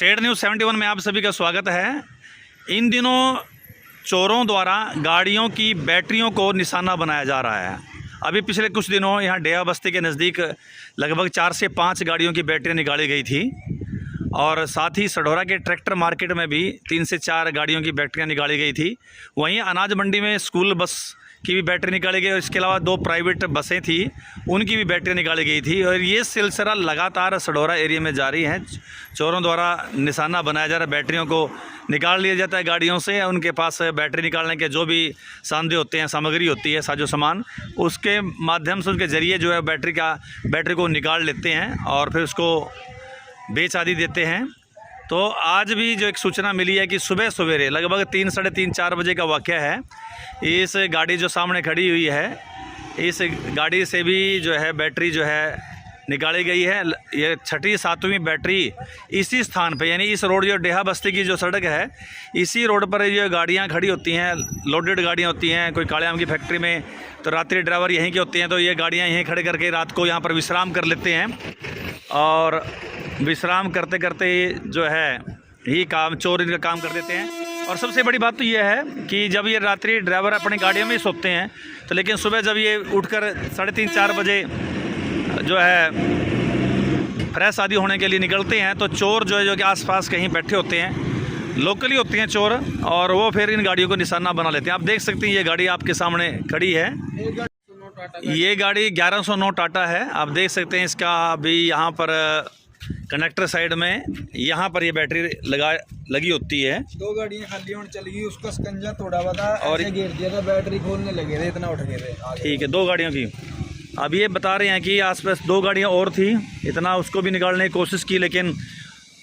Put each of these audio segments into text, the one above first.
State news 71 में आप सभी का स्वागत है। इन दिनों चोरों द्वारा गाड़ियों की बैटरियों को निशाना बनाया जा रहा है। अभी पिछले कुछ दिनों यहाँ डेरा बस्ती के नज़दीक लगभग 4 से 5 गाड़ियों की बैटरियाँ निकाली गई थी और साथ ही सढौरा के ट्रैक्टर मार्केट में भी 3 से 4 गाड़ियों की बैटरियाँ निकाली गई थी। वहीं अनाज मंडी में स्कूल बस की भी बैटरी निकाली गई और इसके अलावा 2 प्राइवेट बसें थी, उनकी भी बैटरी निकाली गई थी। और ये सिलसिला लगातार सढौरा एरिया में जारी है। चोरों द्वारा निशाना बनाया जा रहा है, बैटरियों को निकाल लिया जाता है गाड़ियों से। उनके पास बैटरी निकालने के जो भी सांधे होते हैं, सामग्री होती है, साजो सामान, उसके माध्यम से उनके ज़रिए जो है बैटरी को निकाल लेते हैं और फिर उसको बेच आदि देते हैं। तो आज भी जो एक सूचना मिली है कि सुबह सवेरे लगभग 3, साढ़े 3, 4 बजे का वाक़या है। इस गाड़ी जो सामने खड़ी हुई है, इस गाड़ी से भी जो है बैटरी जो है निकाली गई है। ये 6ठी 7वीं बैटरी इसी स्थान पे, यानी इस रोड जो डेहा बस्ती की जो सड़क है, इसी रोड पर ये गाड़ियाँ खड़ी होती हैं, लोडेड गाड़ियाँ होती हैं। कोई काले आम की फैक्ट्री में तो रात्रि ड्राइवर यहीं के होते हैं, तो ये गाड़ियाँ यहीं खड़े करके रात को यहाँ पर विश्राम कर लेते हैं और विश्राम करते करते जो है ही काम चोर इनका काम कर देते हैं। और सबसे बड़ी बात तो ये है कि जब ये रात्रि ड्राइवर अपनी गाड़ियों में ही सोते हैं, तो लेकिन सुबह जब ये उठकर 3:30, 4 बजे जो है फ्रेश आदि होने के लिए निकलते हैं, तो चोर जो कि आसपास कहीं बैठे होते हैं, लोकली होते हैं चोर, और वो फिर इन गाड़ियों को निशाना बना लेते हैं। आप देख सकते हैं ये गाड़ी आपके सामने खड़ी है, ये गाड़ी 1109 टाटा है। आप देख सकते हैं इसका अभी यहाँ पर कनेक्टर साइड में यहाँ पर ये बैटरी लगी होती है। 2 गाड़ियाँ खाली होने चली गई, उसका स्कंजा तोड़ा हुआ था और ये गिर दिया था, बैटरी खोलने लगे थे, इतना उठ गए थे। ठीक है, 2 गाड़ियों की। अब ये बता रहे हैं कि आसपास 2 गाड़ियाँ और थी, इतना उसको भी निकालने की कोशिश की, लेकिन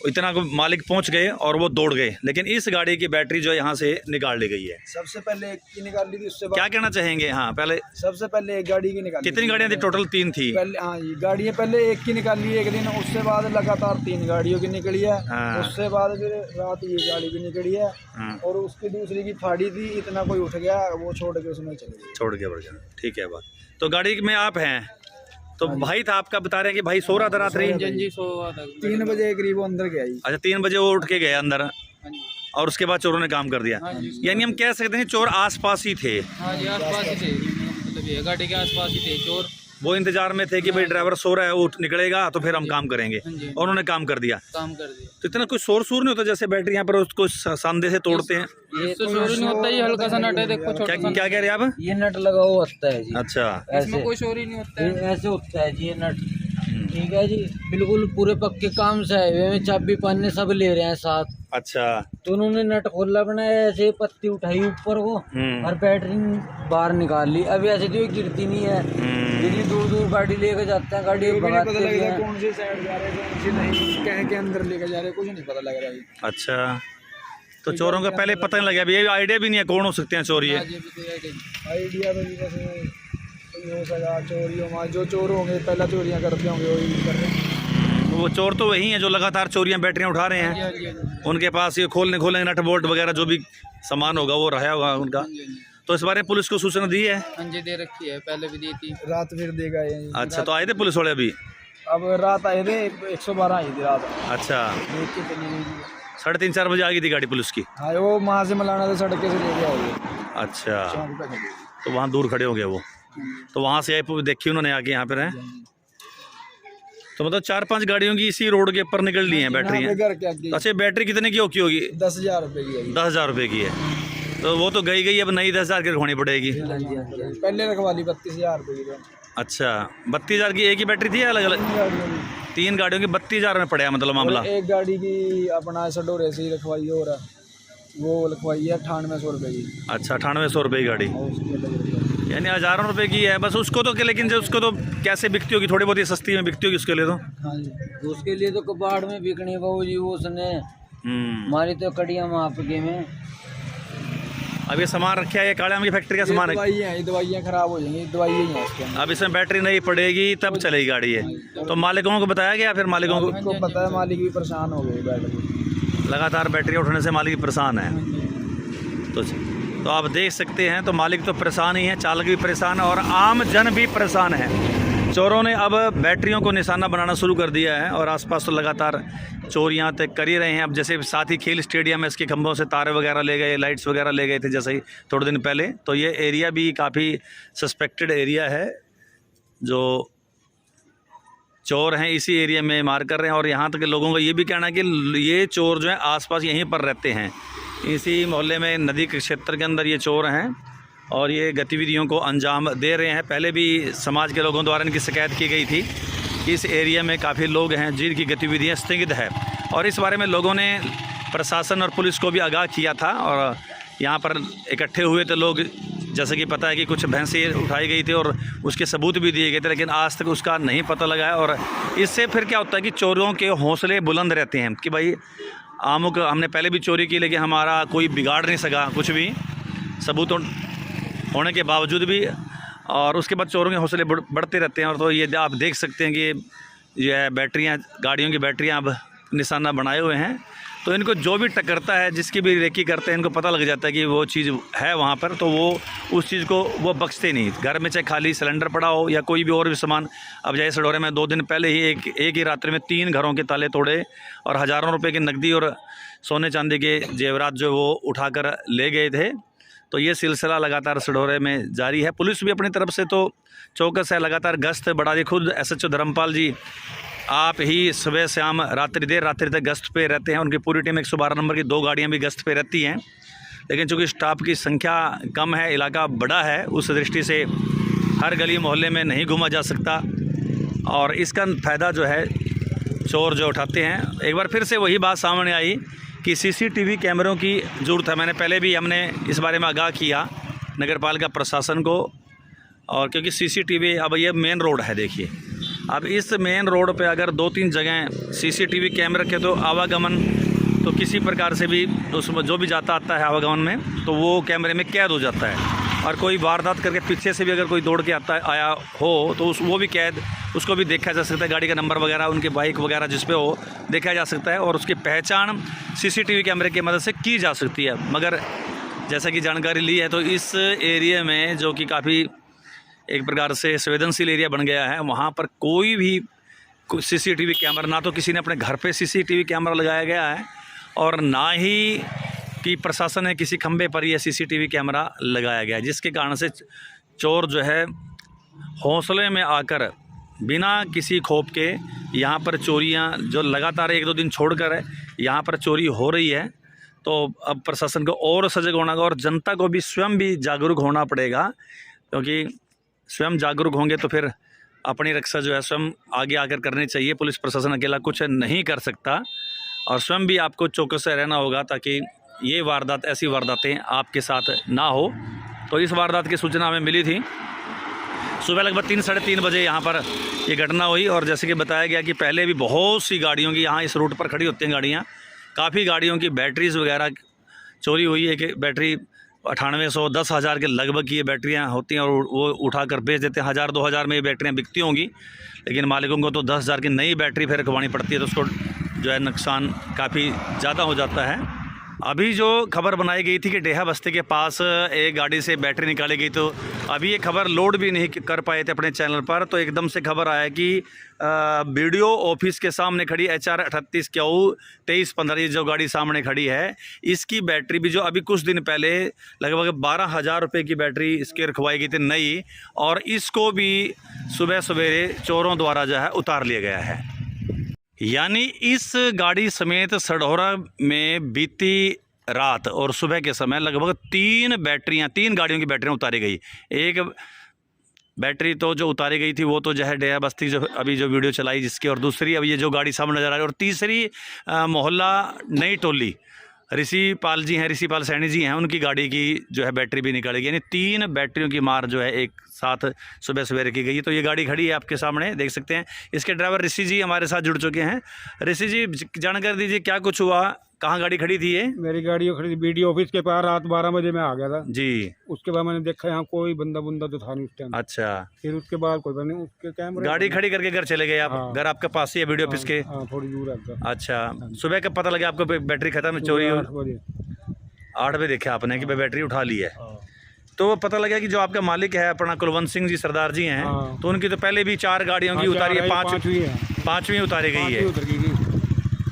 इतना को मालिक पहुंच गए और वो दौड़ गए। लेकिन इस गाड़ी की बैटरी जो यहाँ से निकाल ली गई है। सबसे पहले एक की निकाल ली थी, उससे क्या कहना चाहेंगे? हाँ, पहले सबसे पहले एक गाड़ी की निकाली। कितनी गाड़ियाँ थी? टोटल 3 थी पहले। हाँ जी, गाड़ियाँ पहले एक की निकाली एक दिन, उससे बाद लगातार 3 गाड़ियों की निकली है। हाँ। उससे बाद फिर रात ये गाड़ी की निकली है। हाँ। और उसकी दूसरी की फाड़ी थी, इतना कोई उठ गया, वो छोड़ के उसमें चले गए। छोड़ के बढ़ गया। ठीक है बात। तो गाड़ी में आप हैं, तो भाई था आपका, बता रहे हैं कि भाई सो रहा था रात्रि 3 बजे करीब अंदर गया। अच्छा, 3 बजे वो उठ के गए अंदर और उसके बाद चोरों ने काम कर दिया। यानी हम कह सकते हैं चोर आसपास ही थे। हाँ जी, आसपास ही थे, मतलब ये गाड़ी के आसपास ही थे चोर। वो इंतजार में थे कि भाई ड्राइवर सो रहा है, वो निकलेगा तो फिर हम काम करेंगे, और उन्होंने काम कर दिया। तो इतना कोई शोर नहीं होता जैसे बैटरी यहाँ पर उसको सांधे से तोड़ते हैं? ये तो शोर नहीं होता, ये हल्का सा नट है, देखो छोटा सा। क्या कह रहे हैं आप? ये नट लगा हुआ होता है जी। अच्छा, इसमें कोई शोर ही नहीं होता है, ऐसे होता है जी ये नट। ठीक है जी, बिल्कुल पूरे पक्के काम से आए हुए हैं, चाबी पाने सब ले रहे हैं साथ। अच्छा, तो उन्होंने नट खोला बनाया, ऐसे पत्ती उठाई ऊपर को और बैटरी बाहर निकाल ली। अभी ऐसे तो गिरती नहीं है, यदि दूर गाड़ी लेके जाते हैं, गाड़ी भगाते हैं, कौन सी साइड जा रहे हैं, कौन सी नहीं, कहीं के अंदर लेके जा रहे हैं, कुछ नहीं पता लग रहा है। अच्छा, तो चोरों का पहले पता नहीं लगा, अभी ये आइडिया भी नहीं है कौन हो सकते हैं चोर। ये आइडिया तो वैसे हो सका चोरियों में, जो चोर होंगे पहला चोरियां करते होंगे वही कर रहे हैं। वो चोर तो वही हैं जो लगातार चोरियां बैटरियां उठा रहे हैं। उनके पास ये खोलने नट बोल्ट वगैरह जो भी सामान होगा वो रहा होगा उनका। तो इस बारे में पुलिस को सूचना दी है? हाँ जी, दे रखी है, पहले भी दी थी। रात फिर देगा ये। अच्छा, तो आए थे पुलिस वाले अभी? अब रात आए थे, 112 आई थी रात। अच्छा, देख के चली गई। 3:30, 4 बजे आ गई थी गाड़ी पुलिस की? हाँ, वो वहाँ से मलाना था, सड़क से ले गया। अच्छा, तो वहाँ दूर खड़े हो गए वो, तो वहाँ से आए, देखी उन्होंने आके यहाँ पर है। तो मतलब 4-5 गाड़ियों की इसी रोड के ऊपर निकल ली हैं बैटरी। अच्छा, बैटरी कितने की होगी? 10,000 रुपये की है। 10,000 रुपये की है, तो वो तो गई, अब नई 10,000 की रखवानी पड़ेगी। पहले रखवा ली 32,000 रुपये की। अच्छा, 32,000 की एक ही बैटरी थी या अलग अलग? 3 गाड़ियों की 32,000 में पड़ा मतलब मामला। एक गाड़ी की अपना सडोरे से ही रखवाई, और वो रखवाई है 9800 रुपये की। अच्छा, 9800 रुपये की गाड़ी, यानी हज़ारों रुपए की है बस। उसको तो लेकिन जो उसको तो कैसे बिकती होगी, थोड़ी बहुत ही सस्ती में बिकती होगी उसके लिए तो। हाँ जी, उसके लिए तो कबाड़ में बिकनी बाबू जी, वो उसने हमारी तो कड़ियाँ माप के में। अब ये सामान रखा है, ये काले आम की फैक्ट्री का सामान है। दवाइयाँ खराब हो जाएंगी, दवाइयाँ हैं इसके अंदर। अब इसमें बैटरी नहीं पड़ेगी तब चलेगी गाड़ी है। तो मालिकों को बताया गया? फिर मालिकों को पता है, मालिक भी परेशान हो गए बैटरी, लगातार बैटरी उठने से मालिक परेशान है। तो आप देख सकते हैं, तो मालिक तो परेशान ही है, चालक भी परेशान है और आम जन भी परेशान है। चोरों ने अब बैटरियों को निशाना बनाना शुरू कर दिया है और आसपास तो लगातार चोरियां तक कर ही रहे हैं। अब जैसे साथ ही खेल स्टेडियम है, इसके खंभों से तारे वगैरह ले गए, लाइट्स वगैरह ले गए थे जैसे ही थोड़े दिन पहले। तो ये एरिया भी काफ़ी सस्पेक्टेड एरिया है, जो चोर हैं इसी एरिया में मार कर रहे हैं। और यहाँ तक लोगों का ये भी कहना है कि ये चोर जो है आसपास यहीं पर रहते हैं, इसी मोहल्ले में नदी के क्षेत्र के अंदर ये चोर हैं और ये गतिविधियों को अंजाम दे रहे हैं। पहले भी समाज के लोगों द्वारा इनकी शिकायत की गई थी कि इस एरिया में काफ़ी लोग हैं जिनकी गतिविधियाँ स्थगित है, और इस बारे में लोगों ने प्रशासन और पुलिस को भी आगाह किया था। और यहाँ पर इकट्ठे हुए थे लोग, जैसे कि पता है कि कुछ भैंसें उठाई गई थी और उसके सबूत भी दिए गए थे, लेकिन आज तक उसका नहीं पता लगा है। और इससे फिर क्या होता है कि चोरों के हौसले बुलंद रहते हैं कि भाई आमुक हमने पहले भी चोरी की लेकिन हमारा कोई बिगाड़ नहीं सका कुछ भी, सबूत होने के बावजूद भी। और उसके बाद चोरों के हौसले बढ़ते रहते हैं। और तो ये आप देख सकते हैं कि ये बैटरियाँ, गाड़ियों की बैटरियाँ अब निशाना बनाए हुए हैं। तो इनको जो भी टकरता है, जिसकी भी रेकी करते हैं, इनको पता लग जाता है कि वो चीज़ है वहाँ पर, तो वो उस चीज़ को वो बख्शते नहीं। घर में चाहे खाली सिलेंडर पड़ा हो या कोई भी और भी सामान। अब जैसे सढौरे में 2 दिन पहले ही एक ही रात्रि में 3 घरों के ताले तोड़े और हज़ारों रुपए की नकदी और सोने चांदी के जेवरात जो वो उठाकर ले गए थे। तो ये सिलसिला लगातार सढौरे में जारी है। पुलिस भी अपनी तरफ से तो चौकस है, लगातार गश्त बढ़ा दी। खुद SHO धर्मपाल जी आप ही सुबह शाम देर रात्रि तक गश्त पे रहते हैं। उनकी पूरी टीम 112 नंबर की 2 गाड़ियां भी गश्त पे रहती हैं, लेकिन चूँकि स्टाफ की संख्या कम है, इलाका बड़ा है, उस दृष्टि से हर गली मोहल्ले में नहीं घूमा जा सकता। और इसका फ़ायदा जो है चोर जो उठाते हैं। एक बार फिर से वही बात सामने आई कि CCTV कैमरों की ज़रूरत है। मैंने पहले भी हमने इस बारे में आगाह किया नगर पालिका प्रशासन को। और क्योंकि CCTV अब ये मेन रोड है, देखिए अब इस मेन रोड पे अगर 2-3 जगह CCTV कैमरे रखे तो आवागमन तो किसी प्रकार से भी उसमें जो भी जाता आता है आवागमन में, तो वो कैमरे में कैद हो जाता है। और कोई वारदात करके पीछे से भी अगर कोई दौड़ के आया हो तो वो भी कैद, उसको भी देखा जा सकता है, गाड़ी का नंबर वगैरह, उनकी बाइक वगैरह जिस पे हो देखा जा सकता है। और उसकी पहचान CCTV कैमरे की मदद से की जा सकती है। मगर जैसा कि जानकारी ली है तो इस एरिया में, जो कि काफ़ी एक प्रकार से संवेदनशील एरिया बन गया है, वहाँ पर कोई भी CCTV कैमरा, ना तो किसी ने अपने घर पे CCTV कैमरा लगाया गया है और ना ही कि प्रशासन ने किसी खंबे पर यह CCTV कैमरा लगाया गया है, जिसके कारण से चोर जो है हौसले में आकर बिना किसी खौफ के यहाँ पर चोरियाँ जो लगातार 1-2 दिन छोड़कर यहाँ पर चोरी हो रही है। तो अब प्रशासन को और सजग होना होगा और जनता को भी स्वयं भी जागरूक होना पड़ेगा, क्योंकि स्वयं जागरूक होंगे तो फिर अपनी रक्षा जो है स्वयं आगे आकर करनी चाहिए। पुलिस प्रशासन अकेला कुछ नहीं कर सकता और स्वयं भी आपको चौकस से रहना होगा ताकि ये वारदात, ऐसी वारदातें आपके साथ ना हो। तो इस वारदात की सूचना हमें मिली थी सुबह लगभग 3-3:30 बजे यहाँ पर ये घटना हुई। और जैसे कि बताया गया कि पहले भी बहुत सी गाड़ियों की यहाँ इस रूट पर खड़ी होती हैं गाड़ियाँ, काफ़ी गाड़ियों की बैटरीज़ वगैरह चोरी हुई है। कि बैटरी 9800 10,000 के लगभग की ये बैटरियाँ होती हैं और वो उठाकर बेच देते हैं। 1000-2000 में ये बैटरियाँ बिकती होंगी, लेकिन मालिकों को तो 10,000 की नई बैटरी फिर रखवानी पड़ती है, तो उसको जो है नुकसान काफ़ी ज़्यादा हो जाता है। अभी जो खबर बनाई गई थी कि डेहा बस्ती के पास एक गाड़ी से बैटरी निकाली गई, तो अभी ये खबर लोड भी नहीं कर पाए थे अपने चैनल पर, तो एकदम से खबर आया कि BDO ऑफिस के सामने खड़ी HR 38 क्यू 2315 जो गाड़ी सामने खड़ी है, इसकी बैटरी भी जो अभी कुछ दिन पहले लगभग 12,000 रुपये की बैटरी इसकी रखवाई गई थी नई, और इसको भी सुबह सवेरे चोरों द्वारा जो है उतार लिया गया है। यानी इस गाड़ी समेत सढौरा में बीती रात और सुबह के समय लगभग 3 गाड़ियों की बैटरियां उतारी गई। एक बैटरी तो जो उतारी गई थी वो तो जो है डेरा बस्ती जो अभी जो वीडियो चलाई जिसकी, और दूसरी अब ये जो गाड़ी सामने नजर आ रही है, और तीसरी मोहल्ला नई टोली ऋषि पाल जी हैं, ऋषि पाल सैनी जी हैं, उनकी गाड़ी की जो है बैटरी भी निकाली गई। यानी 3 बैटरियों की मार जो है एक साथ सुबह सवेरे की गई। तो ये गाड़ी खड़ी है आपके सामने, देख सकते हैं। इसके ड्राइवर ऋषि जी हमारे साथ जुड़ चुके हैं। ऋषि जी जानकारी दीजिए क्या कुछ हुआ, कहाँ गाड़ी खड़ी थी ये? मेरी गाड़ी खड़ी थी BDO ऑफिस के पास, रात 12 बजे मैं आ गया था जी। उसके बाद मैंने देखा यहाँ कोई बंदा तो था नहीं उस टाइम। अच्छा, फिर उसके बाद कोई नहीं, उसके कैमरे गाड़ी खड़ी करके घर चले गए आप? हाँ। घर आपके पास ही है BDO ऑफिस के? हाँ, थोड़ी दूर है। अच्छा, सुबह कब पता लगा आपको बैटरी खत्म चोरी? 8 बजे 8 बजे देखा आपने कि बैटरी उठा ली है। तो पता लगा कि जो आपका मालिक है अपना कुलवंत सिंह जी सरदार जी हैं, हाँ। तो उनकी तो पहले भी 4 गाड़ियों की उतारी है, पांचवी उतारी गई है।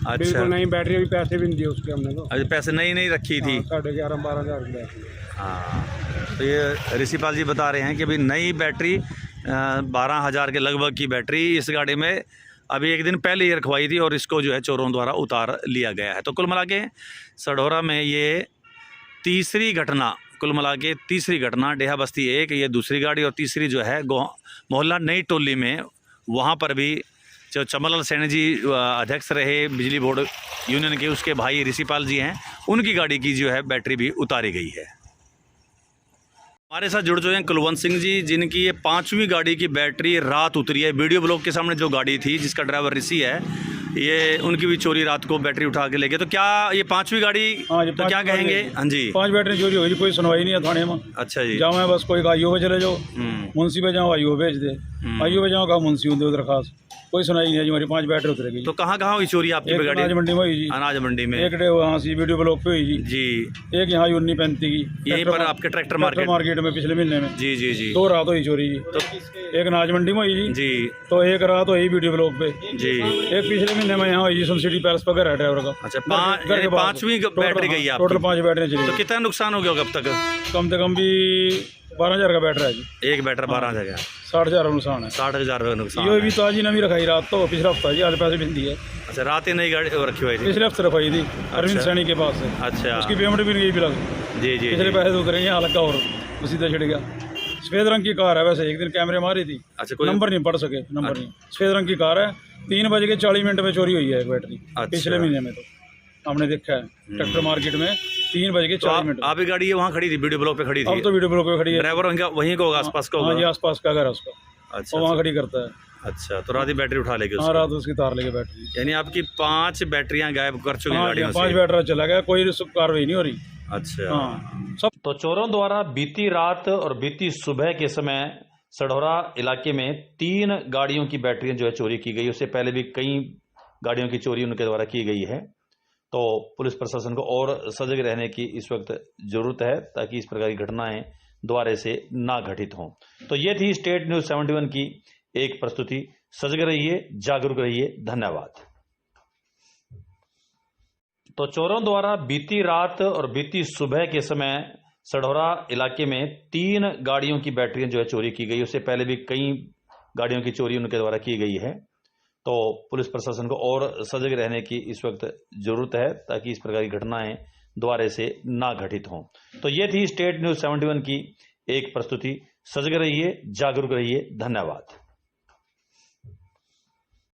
अच्छा, बिल्कुल नहीं, बैटरी भी पैसे भी नहीं दिए उसके हमने तो। अभी पैसे नई रखी थी। 11,500-12,000 की बैटरी। हाँ, तो ये ऋषिपाल जी बता रहे हैं कि अभी नई बैटरी 12,000 के लगभग की बैटरी इस गाड़ी में अभी एक दिन पहले ही रखवाई थी और इसको जो है चोरों द्वारा उतार लिया गया है। तो कुल मिला के सढौरा में ये तीसरी घटना, कुल मिला के तीसरी घटना, डेहा बस्ती 1 ये दूसरी गाड़ी और तीसरी जो है मोहल्ला नई टोली में, वहाँ पर भी जो चमनलाल सैनी जी अध्यक्ष रहे बिजली बोर्ड यूनियन के, उसके भाई ऋषिपाल जी हैं, उनकी गाड़ी की जो है बैटरी भी उतारी गई है। हमारे साथ जुड़ चुके हैं कुलवंत सिंह जी, जिनकी ये 5वीं गाड़ी की बैटरी रात उतरी है। वीडियो ब्लॉग के सामने जो गाड़ी थी जिसका ड्राइवर ऋषि है, ये उनकी भी चोरी रात को बैटरी उठा के ले गए। तो क्या ये 5वीं गाड़ी, हाँ, तो क्या कहेंगे? हाँ जी, 5 बैटरी चोरी हुई, कोई सुनवाई नहीं है थाने में। अच्छा जी, जाओ मैं बस कोई आईओ पे चले जाओ, मुंशी पे जाओ आईओ भेज दे, आईओ पे जाओ का मुंशी दे दरखास्त, कोई सुनाई नहीं है जी। हमारी 5 बैटरी उतरेगी। तो कहाँ कहाँ हुई चोरी आपकी गाड़ी? अनाज मंडी में हुई जी, अनाज मंडी में, एक वहाँ से वीडियो ब्लॉक पे हुई जी, जी, एक यहाँ 1935 की यहीं पर आपके ट्रैक्टर मार्केट में पिछले महीने में। जी जी जी, 2 रात हुई चोरी जी। तो एक अनाज मंडी में हुई जी, जी तो एक रात हुई वीडियो ब्लॉक पे जी, एक पिछले महीने में यहाँ हुई जी, सन सिटी पैलेस पर घर है ड्राइवर का। अच्छा, 5वीं बैटरी गई है टोटल आपकी। 5 बैटरी चली। तो कितना नुकसान हो गया अब तक? कम से कम भी 12,000 का बैटरी है जी। एक बैटरी 12,000, 60,000 का नुकसान है। 60,000 का नुकसान ये है। भी ताजी नवी रखाई रात, तो पिछला हफ्ता जी, आज पैसे भिंदी है। अच्छा, रात ही नई गाड़ी रखी हुई थी? पिछले हफ्ते रखाई थी अरविंद सैनी के पास से। अच्छा, उसकी पेमेंट भी नहीं गई बिलक। जी जी पिछले जी। पैसे तो उतरेंगे हाल का, और उसी तरह छिड़ गया। सफेद रंग की कार है, वैसे एक दिन कैमरे मारी थी, अच्छा, कोई नंबर नहीं पढ़ सके, नंबर नहीं। सफेद रंग की कार है, 3:40 में चोरी हुई है एक बैटरी। अच्छा। पिछले महीने में तो हमने देखा है ट्रैक्टर मार्केट में 3:40 आप ही गाड़ी वहाँ खड़ी थी, वीडियो ब्लॉक पे खड़ी अब थी? तो वीडियो ब्लॉक पे खड़ी है। ड्राइवर वहीं का होगा, आसपास का हाँ जी, होगा? आसपास का घर है उसका, अच्छा, वो वहाँ खड़ी करता है। अच्छा, तो रात ही बैटरी उठा लेगी हाँ, उसको? रात उसकी तार लेके बैटरी। यानी आपकी 5 बैटरियां गायब कर चुकी हाँ, गाड़ियों 5 से? बैटरी चला गया, कोई कार्रवाई नहीं हो रही। अच्छा, हाँ, सब तो चोरों द्वारा बीती रात और बीती सुबह के समय सढौरा इलाके में 3 गाड़ियों की बैटरियां जो है चोरी की गई। उससे पहले भी कई गाड़ियों की चोरी उनके द्वारा की गई है। तो पुलिस प्रशासन को और सजग रहने की इस वक्त जरूरत है, ताकि इस प्रकार की घटनाएं दोबारा से ना घटित हों। तो ये थी स्टेट न्यूज़ 71 की एक प्रस्तुति। सजग रहिए, जागरूक रहिए। धन्यवाद। तो चोरों द्वारा बीती रात और बीती सुबह के समय सढौरा इलाके में 3 गाड़ियों की बैटरियां जो है चोरी की गई। उससे पहले भी कई गाड़ियों की चोरी उनके द्वारा की गई है। तो पुलिस प्रशासन को और सजग रहने की इस वक्त जरूरत है, ताकि इस प्रकार की घटनाएं दोबारा से ना घटित हों। तो ये थी स्टेट न्यूज़ 71 की एक प्रस्तुति। सजग रहिए, जागरूक रहिए। धन्यवाद।